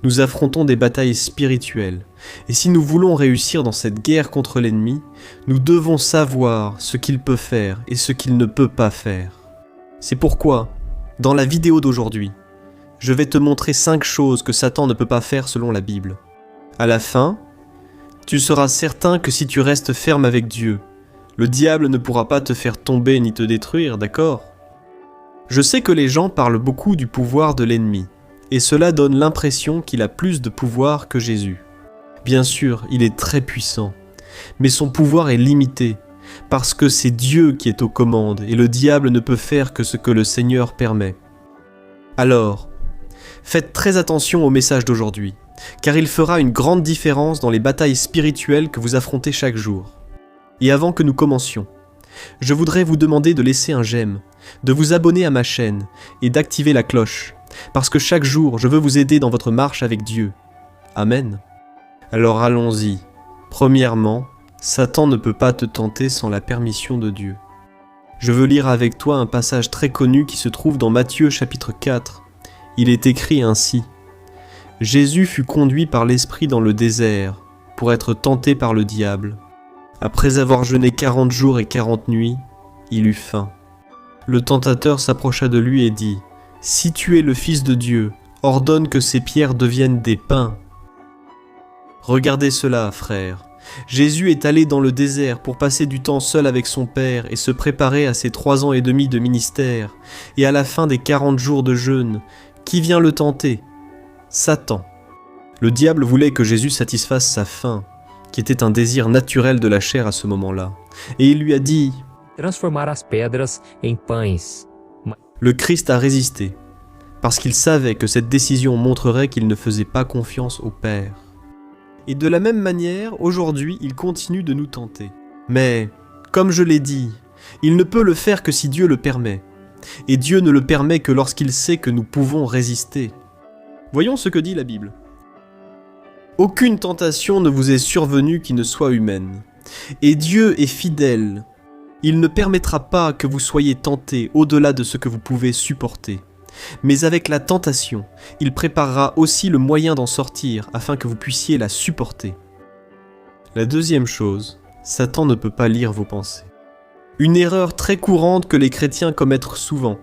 Nous affrontons des batailles spirituelles, et si nous voulons réussir dans cette guerre contre l'ennemi, nous devons savoir ce qu'il peut faire et ce qu'il ne peut pas faire. C'est pourquoi, dans la vidéo d'aujourd'hui, je vais te montrer 5 choses que Satan ne peut pas faire selon la Bible. À la fin, tu seras certain que si tu restes ferme avec Dieu, le diable ne pourra pas te faire tomber ni te détruire, d'accord ? Je sais que les gens parlent beaucoup du pouvoir de l'ennemi, et cela donne l'impression qu'il a plus de pouvoir que Jésus. Bien sûr, il est très puissant, mais son pouvoir est limité, parce que c'est Dieu qui est aux commandes, et le diable ne peut faire que ce que le Seigneur permet. Alors, faites très attention au message d'aujourd'hui, car il fera une grande différence dans les batailles spirituelles que vous affrontez chaque jour. Et avant que nous commencions, je voudrais vous demander de laisser un j'aime, de vous abonner à ma chaîne et d'activer la cloche, parce que chaque jour, je veux vous aider dans votre marche avec Dieu. Amen. Alors allons-y. Premièrement, Satan ne peut pas te tenter sans la permission de Dieu. Je veux lire avec toi un passage très connu qui se trouve dans Matthieu chapitre 4. Il est écrit ainsi. Jésus fut conduit par l'Esprit dans le désert pour être tenté par le diable. Après avoir jeûné 40 jours et 40 nuits, il eut faim. Le tentateur s'approcha de lui et dit « Si tu es le Fils de Dieu, ordonne que ces pierres deviennent des pains. » Regardez cela, frères. Jésus est allé dans le désert pour passer du temps seul avec son Père et se préparer à ses 3 ans et demi de ministère. Et à la fin des 40 jours de jeûne, qui vient le tenter ? Satan. Le diable voulait que Jésus satisfasse sa faim, qui était un désir naturel de la chair à ce moment-là. Et il lui a dit « Transformar as pedras em pães. » Le Christ a résisté, parce qu'il savait que cette décision montrerait qu'il ne faisait pas confiance au Père. Et de la même manière, aujourd'hui, il continue de nous tenter. Mais, comme je l'ai dit, il ne peut le faire que si Dieu le permet. Et Dieu ne le permet que lorsqu'il sait que nous pouvons résister. Voyons ce que dit la Bible. Aucune tentation ne vous est survenue qui ne soit humaine. Et Dieu est fidèle. Il ne permettra pas que vous soyez tentés au-delà de ce que vous pouvez supporter. Mais avec la tentation, il préparera aussi le moyen d'en sortir afin que vous puissiez la supporter. La deuxième chose, Satan ne peut pas lire vos pensées. Une erreur très courante que les chrétiens commettent souvent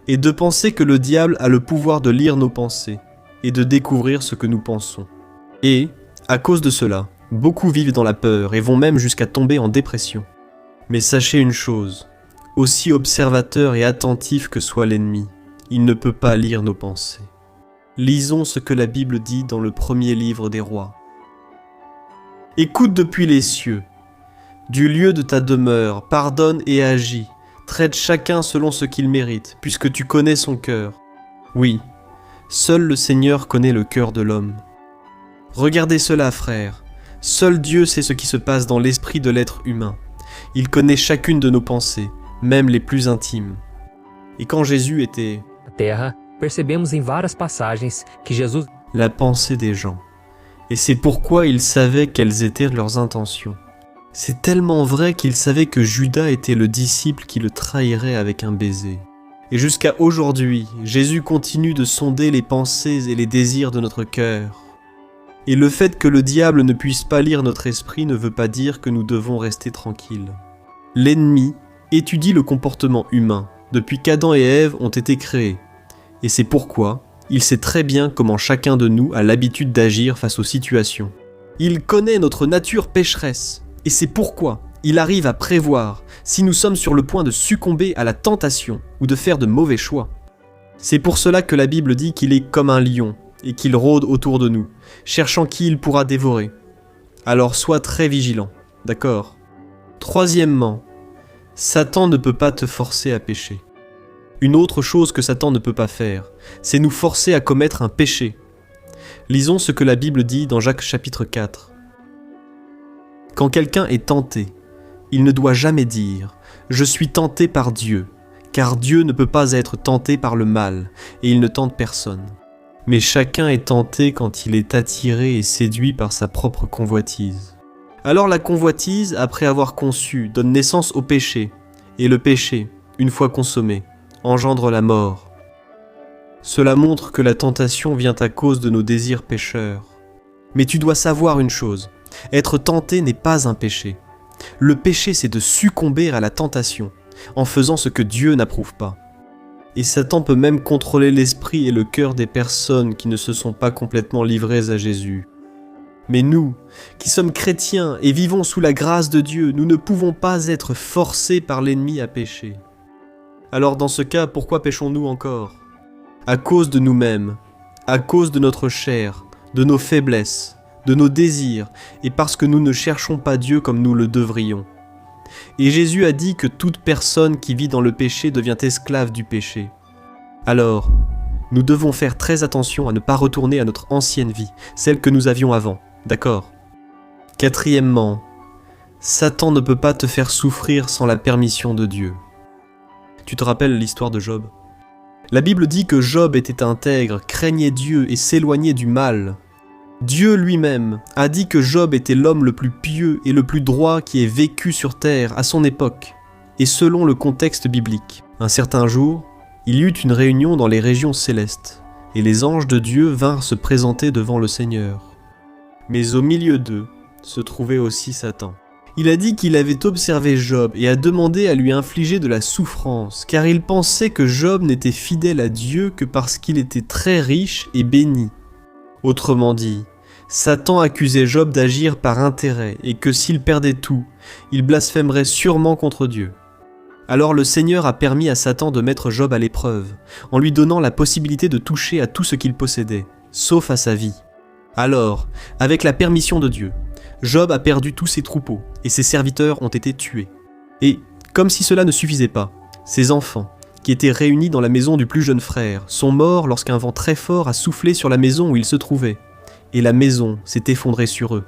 est de penser que le diable a le pouvoir de lire nos pensées et de découvrir ce que nous pensons. Et, à cause de cela, beaucoup vivent dans la peur et vont même jusqu'à tomber en dépression. Mais sachez une chose, aussi observateur et attentif que soit l'ennemi, il ne peut pas lire nos pensées. Lisons ce que la Bible dit dans le premier livre des rois. « Écoute depuis les cieux, du lieu de ta demeure, pardonne et agis, traite chacun selon ce qu'il mérite, puisque tu connais son cœur. Oui, seul le Seigneur connaît le cœur de l'homme. Regardez cela, frères, seul Dieu sait ce qui se passe dans l'esprit de l'être humain. Il connaît chacune de nos pensées, même les plus intimes. Et quand Jésus était Terra, percebemos em várias passagens que Jesus la pensée des gens, et c'est pourquoi il savait quelles étaient leurs intentions. C'est tellement vrai qu'il savait que Judas était le disciple qui le trahirait avec un baiser. Et jusqu'à aujourd'hui, Jésus continue de sonder les pensées et les désirs de notre cœur. Et le fait que le diable ne puisse pas lire notre esprit ne veut pas dire que nous devons rester tranquilles. L'ennemi étudie le comportement humain depuis qu'Adam et Ève ont été créés. Et c'est pourquoi il sait très bien comment chacun de nous a l'habitude d'agir face aux situations. Il connaît notre nature pécheresse. Et c'est pourquoi il arrive à prévoir si nous sommes sur le point de succomber à la tentation ou de faire de mauvais choix. C'est pour cela que la Bible dit qu'il est comme un lion et qu'il rôde autour de nous, cherchant qui il pourra dévorer. Alors sois très vigilant, d'accord ? Troisièmement, Satan ne peut pas te forcer à pécher. Une autre chose que Satan ne peut pas faire, c'est nous forcer à commettre un péché. Lisons ce que la Bible dit dans Jacques chapitre 4. Quand quelqu'un est tenté, il ne doit jamais dire « Je suis tenté par Dieu », car Dieu ne peut pas être tenté par le mal, et il ne tente personne. Mais chacun est tenté quand il est attiré et séduit par sa propre convoitise. Alors la convoitise, après avoir conçu, donne naissance au péché, et le péché, une fois consommé, engendre la mort. Cela montre que la tentation vient à cause de nos désirs pécheurs. Mais tu dois savoir une chose, être tenté n'est pas un péché. Le péché, c'est de succomber à la tentation, en faisant ce que Dieu n'approuve pas. Et Satan peut même contrôler l'esprit et le cœur des personnes qui ne se sont pas complètement livrées à Jésus. Mais nous, qui sommes chrétiens et vivons sous la grâce de Dieu, nous ne pouvons pas être forcés par l'ennemi à pécher. Alors dans ce cas, pourquoi péchons-nous encore ? À cause de nous-mêmes, à cause de notre chair, de nos faiblesses, de nos désirs, et parce que nous ne cherchons pas Dieu comme nous le devrions. Et Jésus a dit que toute personne qui vit dans le péché devient esclave du péché. Alors, nous devons faire très attention à ne pas retourner à notre ancienne vie, celle que nous avions avant, d'accord ? Quatrièmement, Satan ne peut pas te faire souffrir sans la permission de Dieu. Tu te rappelles l'histoire de Job ? La Bible dit que Job était intègre, craignait Dieu et s'éloignait du mal. Dieu lui-même a dit que Job était l'homme le plus pieux et le plus droit qui ait vécu sur terre à son époque, et selon le contexte biblique. Un certain jour, il y eut une réunion dans les régions célestes, et les anges de Dieu vinrent se présenter devant le Seigneur. Mais au milieu d'eux se trouvait aussi Satan. Il a dit qu'il avait observé Job et a demandé à lui infliger de la souffrance, car il pensait que Job n'était fidèle à Dieu que parce qu'il était très riche et béni. Autrement dit, Satan accusait Job d'agir par intérêt et que s'il perdait tout, il blasphémerait sûrement contre Dieu. Alors le Seigneur a permis à Satan de mettre Job à l'épreuve, en lui donnant la possibilité de toucher à tout ce qu'il possédait, sauf à sa vie. Alors, avec la permission de Dieu, Job a perdu tous ses troupeaux et ses serviteurs ont été tués. Et, comme si cela ne suffisait pas, ses enfants, qui étaient réunis dans la maison du plus jeune frère, sont morts lorsqu'un vent très fort a soufflé sur la maison où ils se trouvaient, et la maison s'est effondrée sur eux.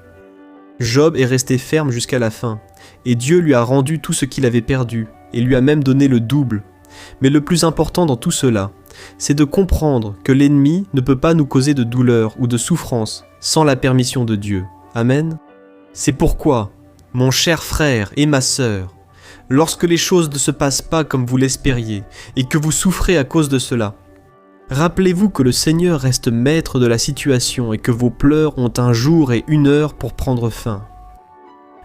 Job est resté ferme jusqu'à la fin, et Dieu lui a rendu tout ce qu'il avait perdu, et lui a même donné le double. Mais le plus important dans tout cela, c'est de comprendre que l'ennemi ne peut pas nous causer de douleur ou de souffrance sans la permission de Dieu. Amen. C'est pourquoi, mon cher frère et ma sœur, lorsque les choses ne se passent pas comme vous l'espériez et que vous souffrez à cause de cela, rappelez-vous que le Seigneur reste maître de la situation et que vos pleurs ont un jour et une heure pour prendre fin.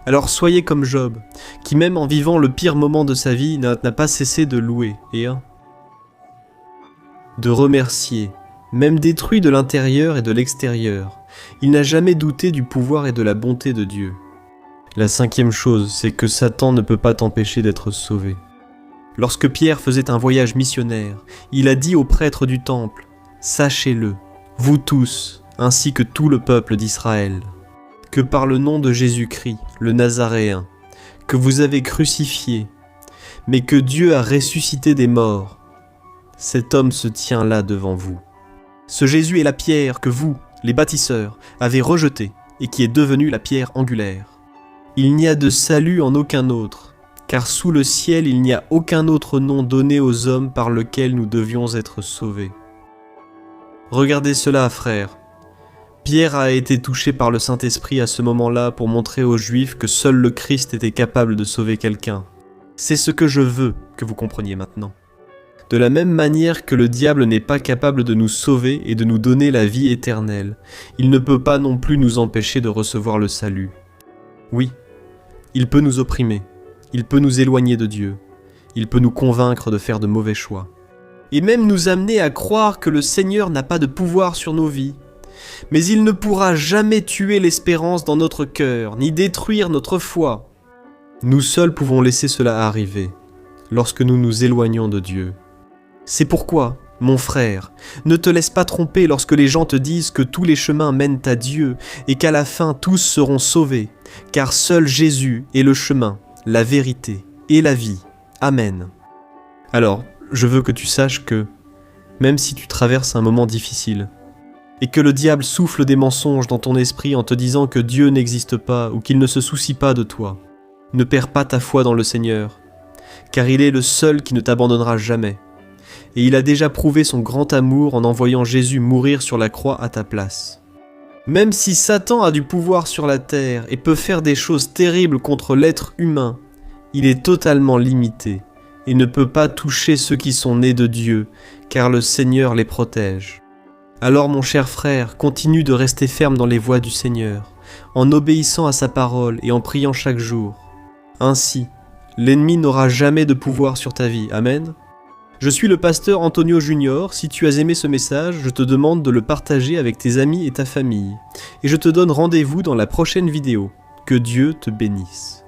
Alors soyez comme Job, qui même en vivant le pire moment de sa vie n'a pas cessé de louer et de remercier, même détruit de l'intérieur et de l'extérieur. Il n'a jamais douté du pouvoir et de la bonté de Dieu. La cinquième chose, c'est que Satan ne peut pas t'empêcher d'être sauvé. Lorsque Pierre faisait un voyage missionnaire, il a dit aux prêtres du temple, « Sachez-le, vous tous, ainsi que tout le peuple d'Israël, que par le nom de Jésus-Christ, le Nazaréen, que vous avez crucifié, mais que Dieu a ressuscité des morts, cet homme se tient là devant vous. Ce Jésus est la pierre que vous, les bâtisseurs, avez rejetée et qui est devenue la pierre angulaire. Il n'y a de salut en aucun autre, car sous le ciel il n'y a aucun autre nom donné aux hommes par lequel nous devions être sauvés. » Regardez cela, frères. Pierre a été touché par le Saint-Esprit à ce moment-là pour montrer aux Juifs que seul le Christ était capable de sauver quelqu'un. C'est ce que je veux que vous compreniez maintenant. De la même manière que le diable n'est pas capable de nous sauver et de nous donner la vie éternelle, il ne peut pas non plus nous empêcher de recevoir le salut. Oui, il peut nous opprimer, il peut nous éloigner de Dieu, il peut nous convaincre de faire de mauvais choix, et même nous amener à croire que le Seigneur n'a pas de pouvoir sur nos vies. Mais il ne pourra jamais tuer l'espérance dans notre cœur, ni détruire notre foi. Nous seuls pouvons laisser cela arriver, lorsque nous nous éloignons de Dieu. C'est pourquoi, mon frère, ne te laisse pas tromper lorsque les gens te disent que tous les chemins mènent à Dieu et qu'à la fin tous seront sauvés, car seul Jésus est le chemin, la vérité et la vie. Amen. Alors, je veux que tu saches que, même si tu traverses un moment difficile, et que le diable souffle des mensonges dans ton esprit en te disant que Dieu n'existe pas ou qu'il ne se soucie pas de toi, ne perds pas ta foi dans le Seigneur, car il est le seul qui ne t'abandonnera jamais. Et il a déjà prouvé son grand amour en envoyant Jésus mourir sur la croix à ta place. Même si Satan a du pouvoir sur la terre et peut faire des choses terribles contre l'être humain, il est totalement limité, et ne peut pas toucher ceux qui sont nés de Dieu, car le Seigneur les protège. Alors mon cher frère, continue de rester ferme dans les voies du Seigneur, en obéissant à sa parole et en priant chaque jour. Ainsi, l'ennemi n'aura jamais de pouvoir sur ta vie. Amen. Je suis le pasteur Antonio Junior. Si tu as aimé ce message, je te demande de le partager avec tes amis et ta famille. Et je te donne rendez-vous dans la prochaine vidéo. Que Dieu te bénisse.